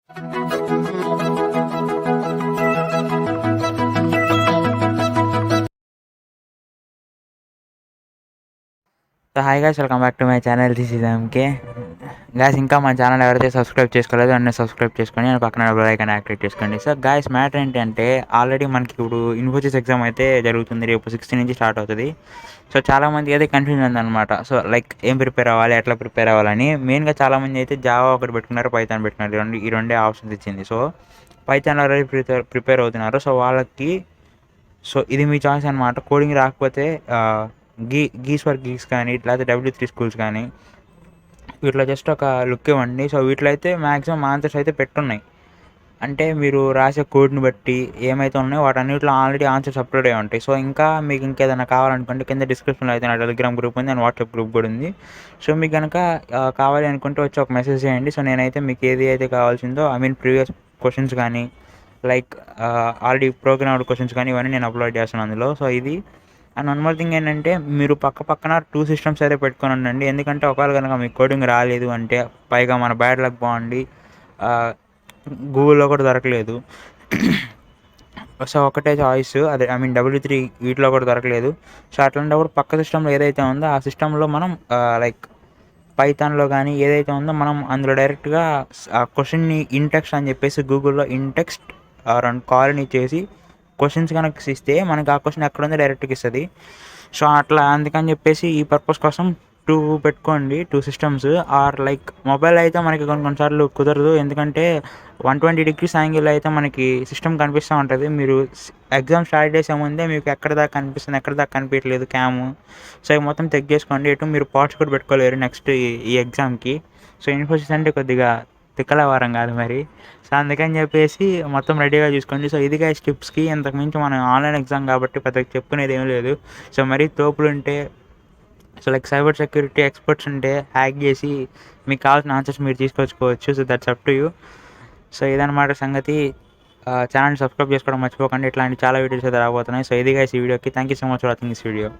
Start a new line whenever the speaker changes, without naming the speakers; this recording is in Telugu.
So hi guys, welcome back to my channel. This is MK. Guys, ఇంకా మన ఛానల్ ఎవరైతే సబ్స్క్రైబ్ చేసుకోలేదో అన్నీ సబ్స్క్రైబ్ చేసుకొని పక్కన బెల్ ఐకాన్ యాక్టివేట్ చేసుకోండి. సో గాయస్, మ్యాటర్ ఏంటంటే ఆల్రెడీ మనకి ఇప్పుడు ఇన్ఫోసిస్ ఎగ్జామ్ అయితే జరుగుతుంది. రేపు 16 నుంచి స్టార్ట్ అవుతుంది. సో చాలామందికి అయితే కన్ఫ్యూజన్ ఉందన్నమాట. సో లైక్ ఏం ప్రిపేర్ అవ్వాలి, ఎట్లా ప్రిపేర్ అవ్వాలని. మెయిన్గా చాలామంది అయితే జావా ఒకటి పెట్టుకున్నారు, పైథాన్ పెట్టుకున్నారు. ఈ రెండే ఆప్షన్స్ ఇచ్చింది. సో పైథాన్ ఎవరైతే ప్రిపేర్ అవుతున్నారు, సో వాళ్ళకి సో ఇది మీ చాయిస్ అనమాట. కోడింగ్ రాకపోతే గీస్ ఫర్ గీక్స్ కానీ లేకపోతే W3 స్కూల్స్ కానీ వీటిలో జస్ట్ ఒక లుక్ ఇవ్వండి. సో వీటిలో అయితే మ్యాక్సిమం ఆన్సర్స్ అయితే పెట్టున్నాయి. అంటే మీరు రాసే కోడ్ని బట్టి ఏమైతే ఉన్నాయో వాటన్నిటిలో ఆల్రెడీ ఆన్సర్స్ అప్లోడ్ అయ్యి ఉంటాయి. సో ఇంకా మీకు ఇంకేదైనా కావాలనుకుంటే కింద డిస్క్రిప్షన్లో అయితే నా టెలిగ్రామ్ గ్రూప్ ఉంది అండ్ వాట్సాప్ గ్రూప్ కూడా ఉంది. సో మీకు కనుక కావాలి అనుకుంటే వచ్చి ఒక మెసేజ్ చేయండి. సో నేనైతే మీకు ఏది అయితే కావాల్సిందో ప్రీవియస్ క్వశ్చన్స్ కానీ లైక్ ఆల్రెడీ ప్రోగ్రామ్డ్ క్వశ్చన్స్ కానీ ఇవన్నీ నేను అప్లోడ్ చేస్తాను అందులో. సో ఇది అండ్ వన్ మోర్ థింగ్ ఏంటంటే మీరు పక్కన 2 సిస్టమ్స్ అయితే పెట్టుకొని ఉండండి. ఎందుకంటే ఒకవేళ కనుక మీకు కోడింగ్ రాలేదు అంటే, పైగా మన బ్యాడ్ లక్ బాగుండి గూగుల్లో కూడా దొరకలేదు, సో ఒకటే చాయిస్, అదే W3 వీటిలో కూడా దొరకలేదు. సో అట్లాంటప్పుడు పక్క సిస్టంలో ఏదైతే ఉందో ఆ సిస్టంలో మనం లైక్ పైథాన్లో కానీ ఏదైతే ఉందో మనం అందులో డైరెక్ట్గా ఆ క్వశ్చన్ని ఇన్టెక్స్ట్ అని చెప్పేసి గూగుల్లో ఇన్టెక్స్ట్ కాల్ని చేసి క్వశ్చన్స్ కనుక ఇస్తే మనకి ఆ క్వశ్చన్ ఎక్కడ ఉందో డైరెక్ట్గా ఇస్తుంది. సో అట్లా అందుకని చెప్పేసి ఈ పర్పస్ కోసం 2 పెట్టుకోండి, 2 సిస్టమ్స్. ఆర్ లైక్ మొబైల్ అయితే మనకి కొన్నిసార్లు కుదరదు, ఎందుకంటే 120 degrees యాంగిల్ అయితే మనకి సిస్టమ్ కనిపిస్తూ ఉంటుంది. మీరు ఎగ్జామ్ స్టార్ట్ చేసే ముందే మీకు ఎక్కడ దాకా కనిపిస్తుంది, ఎక్కడ దాకా కనిపించలేదు క్యాము. సో ఇవి మొత్తం చెక్ చేసుకోండి. ఎటు మీరు పాట్స్ కూడా పెట్టుకోలేరు నెక్స్ట్ ఈ ఎగ్జామ్కి. సో ఇన్ఫోసిస్ అంటే కొద్దిగా తిక్కల వారం కాదు మరి. సో అందుకని చెప్పేసి మొత్తం రెడీగా చూసుకోండి. సో ఇదిగా స్టిప్స్కి ఇంతకుమించి మనం ఆన్లైన్ ఎగ్జామ్ కాబట్టి పెద్దగా చెప్పుకునేది ఏం లేదు. సో మరీ తోపులు ఉంటే, so like cyber security experts ఉంటే హ్యాక్ చేసి మీకు కావాల్సిన ఆన్సర్స్ మీరు తీసుకొచ్చుకోవచ్చు. So that's up to you. So ఇదన్నమాట సంగతి. ఛానల్ని సబ్స్క్రైబ్ చేసుకోవడం మర్చిపోకండి. ఇట్లాంటి చాలా వీడియోస్ అయితే రాబోతున్నాయి. సో ఇది గైస్ ఈ వీడియోకి. Thank you so much for watching this video.